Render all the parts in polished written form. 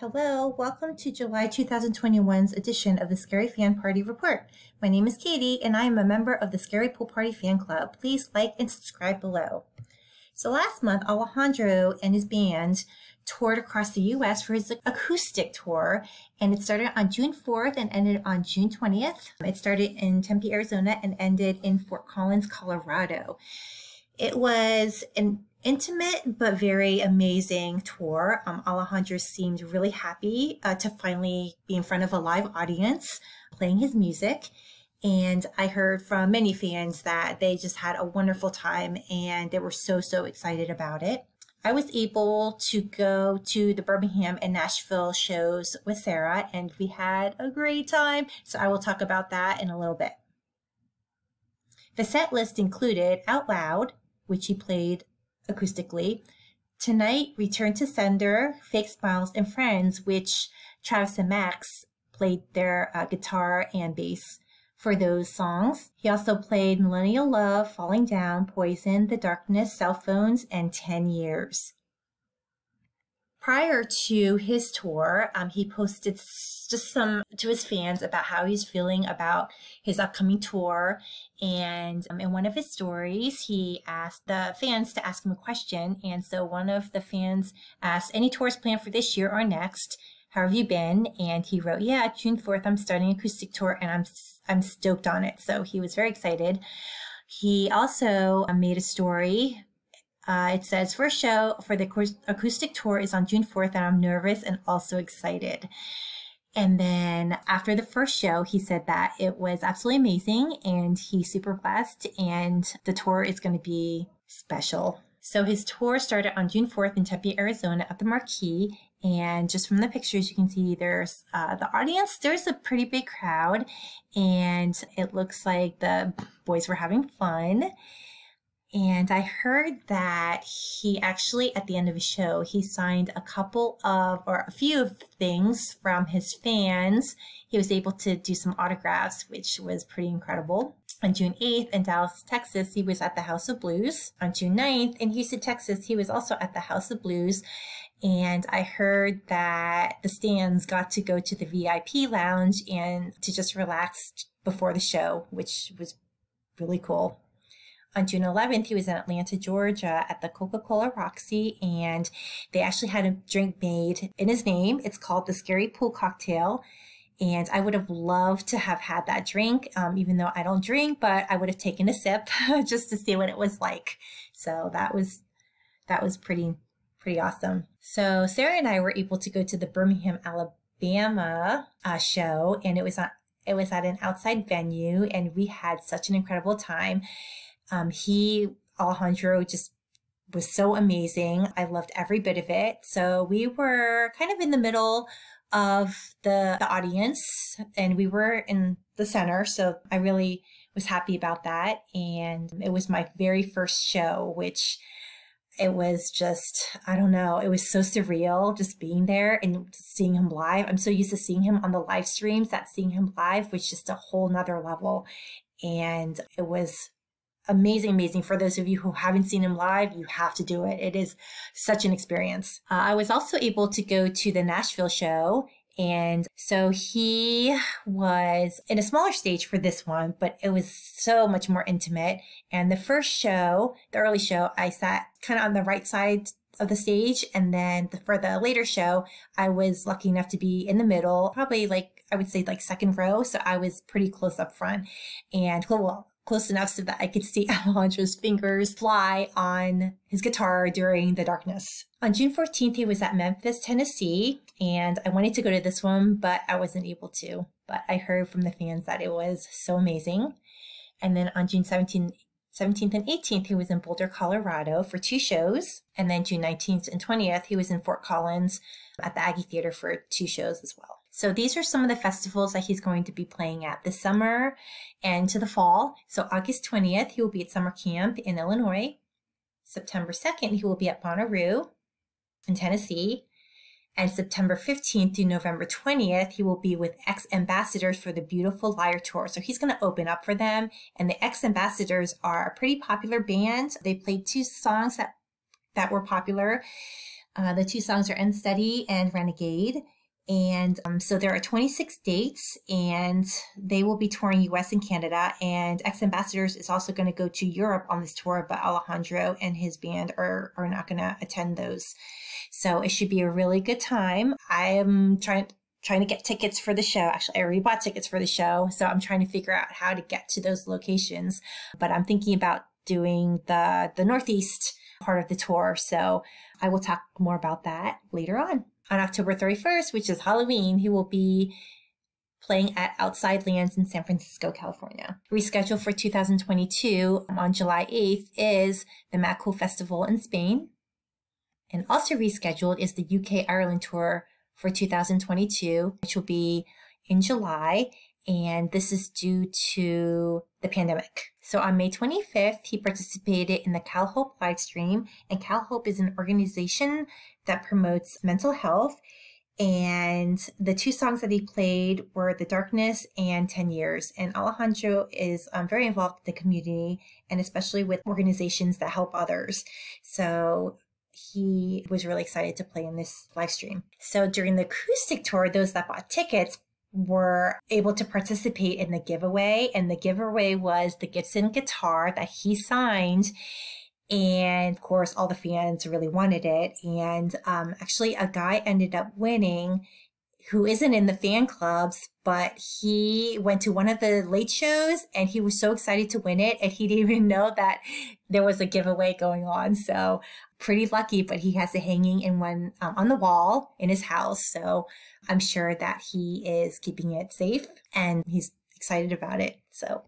Hello, welcome to July 2021's edition of the ScaryFanParty Report. My name is Katy and I am a member of the Scarypoolparty fan club. Please like and subscribe below. So last month, Alejandro and his band toured across the U.S. for his acoustic tour, and it started on June 4th and ended on June 20th. It started in Tempe, Arizona and ended in Fort Collins, Colorado. It was an intimate but very amazing tour. Alejandro seemed really happy to finally be in front of a live audience playing his music. And I heard from many fans that they just had a wonderful time and they were so excited about it. I was able to go to the Birmingham and Nashville shows with Sarah and we had a great time. So I will talk about that in a little bit. The set list included Out Loud, which he played acoustically, Tonight, Return to Sender, Fake Smiles, and Friends, which Travis and Max played their guitar and bass for those songs. He also played Millennial Love, Falling Down, Poison, The Darkness, Cell Phones, and 10 Years. Prior to his tour, he posted just some to his fans about how he's feeling about his upcoming tour. And in one of his stories, he asked the fans to ask him a question. And so one of the fans asked, any tours planned for this year or next? How have you been? And he wrote, yeah, June 4th, I'm starting an acoustic tour and I'm stoked on it. So he was very excited. He also made a story. It says, first show for the acoustic tour is on June 4th and I'm nervous and also excited. And then after the first show, he said that it was absolutely amazing and he's super blessed and the tour is going to be special. So his tour started on June 4th in Tempe, Arizona at the Marquee. And just from the pictures, you can see there's the audience. There's a pretty big crowd and it looks like the boys were having fun. And I heard that he actually, at the end of his show, he signed a few of things from his fans. He was able to do some autographs, which was pretty incredible. On June 8th in Dallas, Texas, he was at the House of Blues. On June 9th in Houston, Texas, he was also at the House of Blues. And I heard that the stands got to go to the VIP lounge and to just relax before the show, which was really cool. On June 11th, he was in Atlanta, Georgia at the Coca Roxy, and they actually had a drink made in his name. It's called the Scarypool cocktail, and I would have loved to have had that drink, even though I don't drink, but I would have taken a sip just to see what it was like. So that was pretty awesome. So Sarah and I were able to go to the Birmingham, Alabama show, and it was at an outside venue, and we had such an incredible time. Alejandro just was so amazing. I loved every bit of it. So we were kind of in the middle of the audience and we were in the center. So I really was happy about that. And it was my very first show, which it was just, I don't know, it was so surreal just being there and seeing him live. I'm so used to seeing him on the live streams that seeing him live was just a whole nother level. And it was amazing. For those of you who haven't seen him live, you have to do it. It is such an experience. I was also able to go to the Nashville show. And so he was in a smaller stage for this one, but it was so much more intimate. And the first show, the early show, I sat kind of on the right side of the stage. And then for the later show, I was lucky enough to be in the middle, probably I would say second row. So I was pretty close up front and close enough so that I could see Alejandro's fingers fly on his guitar during the darkness. On June 14th, he was at Memphis, Tennessee, and I wanted to go to this one, but I wasn't able to. But I heard from the fans that it was so amazing. And then on June 17th and 18th, he was in Boulder, Colorado for 2 shows. And then June 19th and 20th, he was in Fort Collins at the Aggie Theater for 2 shows as well. So these are some of the festivals that he's going to be playing at this summer and to the fall. So August 20th, he will be at summer camp in Illinois. September 2nd, he will be at Bonnaroo in Tennessee. And September 15th through November 20th, he will be with ex-ambassadors for the Beautiful Liar Tour. So he's going to open up for them. And the ex-ambassadors are a pretty popular band. They played 2 songs that were popular. The 2 songs are Unsteady and Renegade. And so there are 26 dates, and they will be touring US and Canada. And Ex-Ambassadors is also going to go to Europe on this tour, but Alejandro and his band are not going to attend those. So it should be a really good time. I am trying to get tickets for the show. Actually, I already bought tickets for the show, so I'm trying to figure out how to get to those locations. But I'm thinking about doing the Northeast part of the tour, so I will talk more about that later on. On October 31st, which is Halloween, he will be playing at Outside Lands in San Francisco, California. Rescheduled for 2022 on July 8th is the Mad Cool Festival in Spain. And also rescheduled is the UK Ireland tour for 2022, which will be in July. And this is due to the pandemic. So on May 25th, he participated in the Cal Hope live stream. And Cal Hope is an organization that promotes mental health. And the two songs that he played were The Darkness and 10 Years. And Alejandro is very involved in the community, and especially with organizations that help others. So he was really excited to play in this live stream. So during the acoustic tour, those that bought tickets were able to participate in the giveaway. And the giveaway was the Gibson guitar that he signed. And of course, all the fans really wanted it. And actually, a guy ended up winning who isn't in the fan clubs, but he went to one of the late shows and he was so excited to win it. And he didn't even know that there was a giveaway going on. So pretty lucky, but he has it hanging in one on the wall in his house. So I'm sure that he is keeping it safe and he's excited about it. So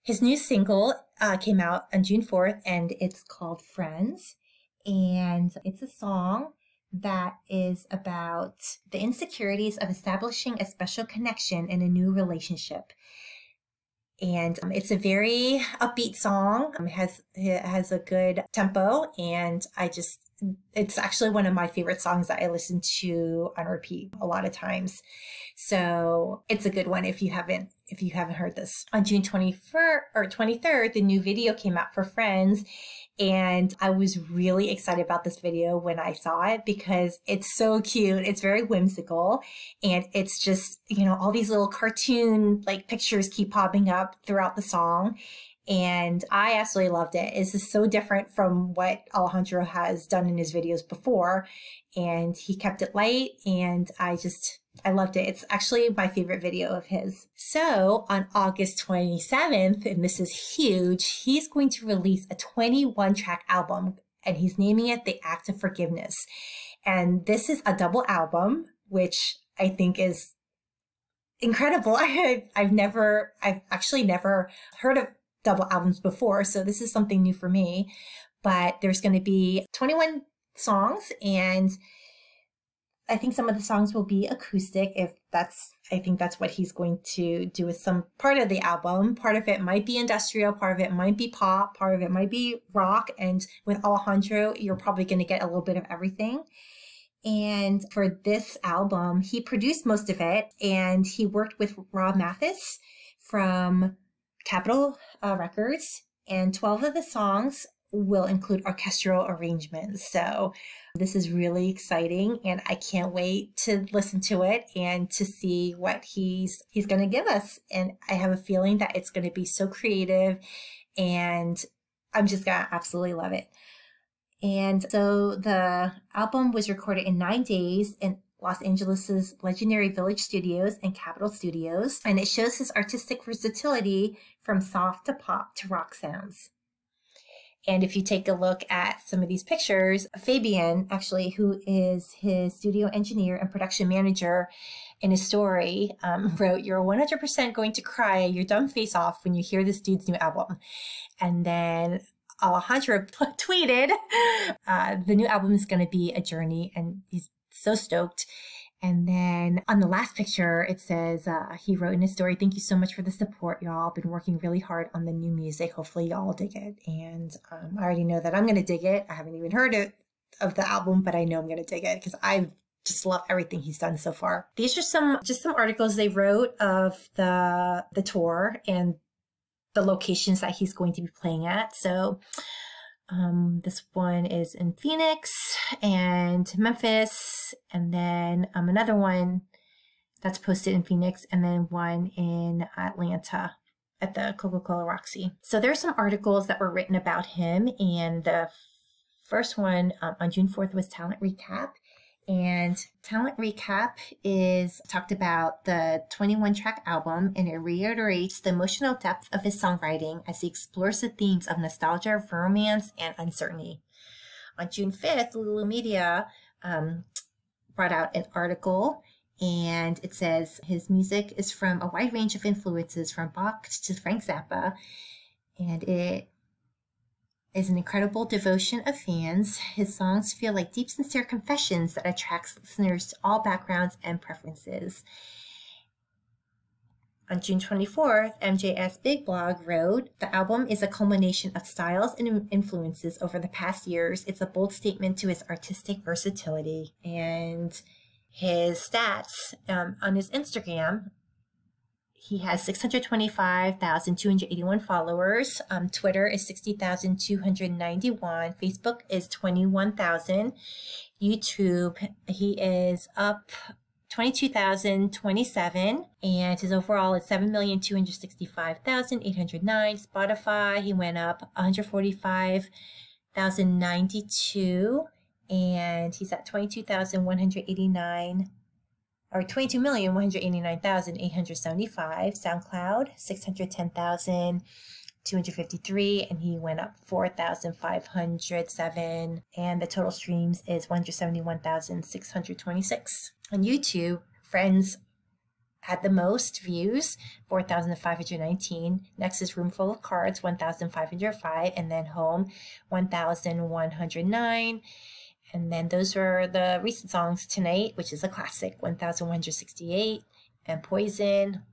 his new single came out on June 4th, and it's called Friends. And it's a song that is about the insecurities of establishing a special connection in a new relationship. And it's a very upbeat song. It has a good tempo, and it's actually one of my favorite songs that I listen to on repeat a lot of times. So it's a good one if you haven't heard this. On June 21st or 23rd, the new video came out for Friends. And I was really excited about this video when I saw it because it's so cute. It's very whimsical. And it's just, all these little cartoon like pictures keep popping up throughout the song. And I absolutely loved it. This is so different from what Alejandro has done in his videos before. And he kept it light, and I loved it. It's actually my favorite video of his. So on August 27th, and this is huge, he's going to release a 21-track album, and he's naming it The Act of Forgiveness. And this is a double album, which I think is incredible. I've actually never heard of double albums before, so this is something new for me. But there's going to be 21 songs, and I think some of the songs will be acoustic. I think that's what he's going to do with some part of the album. Part of it might be industrial, part of it might be pop, part of it might be rock. And with Alejandro, you're probably going to get a little bit of everything. And for this album, he produced most of it, and he worked with Rob Mathis from Capitol Records, and 12 of the songs will include orchestral arrangements. So this is really exciting, and I can't wait to listen to it and to see what he's going to give us. And I have a feeling that it's going to be so creative, and I'm just going to absolutely love it. And so the album was recorded in 9 days in Los Angeles' legendary Village Studios and Capitol Studios, and it shows his artistic versatility from soft to pop to rock sounds. And if you take a look at some of these pictures, Fabian, actually, who is his studio engineer and production manager, in his story, wrote, "You're 100% going to cry your dumb face off when you hear this dude's new album." And then Alejandro tweeted, the new album is going to be a journey, and he's so stoked. And then on the last picture, it says, he wrote in his story, "Thank you so much for the support, y'all. Been working really hard on the new music. Hopefully y'all dig it." And I already know that I'm going to dig it. I haven't even heard of the album, but I know I'm going to dig it because I just love everything he's done so far. These are just some articles they wrote of the tour and the locations that he's going to be playing at. So this one is in Phoenix and Memphis Phoenix, and then another one that's posted in Phoenix, and then one in Atlanta at the Coca-Cola Roxy. So there's some articles that were written about him, and the first one on June 4th was Talent Recap. And Talent Recap is talked about the 21-track album, and it reiterates the emotional depth of his songwriting as he explores the themes of nostalgia, romance, and uncertainty. On June 5th, Lulu Media brought out an article, and it says his music is from a wide range of influences from Bach to Frank Zappa, and it is an incredible devotion of fans. His songs feel like deep, sincere confessions that attracts listeners to all backgrounds and preferences. On June 24th, MJS Big Blog wrote, the album is a culmination of styles and influences over the past years. It's a bold statement to his artistic versatility. And his stats on his Instagram, he has 625,281 followers. Twitter is 60,291. Facebook is 21,000. YouTube, he is up 22,027. And his overall is 7,265,809. Spotify, he went up 145,092. And he's at 22,189. Or 22,189,875. SoundCloud, 610,253, and he went up 4,507. And the total streams is 171,626. On YouTube, Friends had the most views, 4,519. Next is Roomful of Cards, 1,505, and then Home, 1,109. And then those were the recent songs. Tonight, which is a classic, 1,168. And Poison,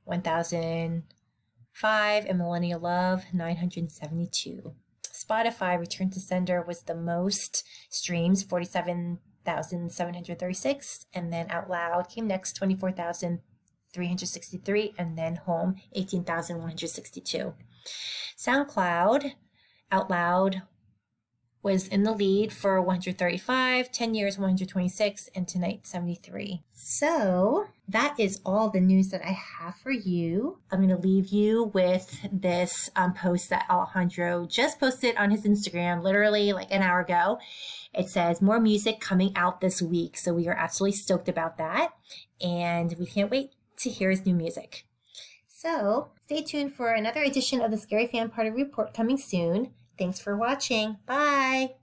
1,005. And Millennial Love, 972. Spotify, Return to Sender was the most streams, 47,736. And then Out Loud came next, 24,363. And then Home, 18,162. SoundCloud, Out Loud was in the lead for 135, 10 years, 126, and Tonight, 73. So that is all the news that I have for you. I'm going to leave you with this post that Alejandro just posted on his Instagram, literally like an hour ago. It says, more music coming out this week. So we are absolutely stoked about that. And we can't wait to hear his new music. So stay tuned for another edition of the Scary Fan Party Report coming soon. Thanks for watching. Bye.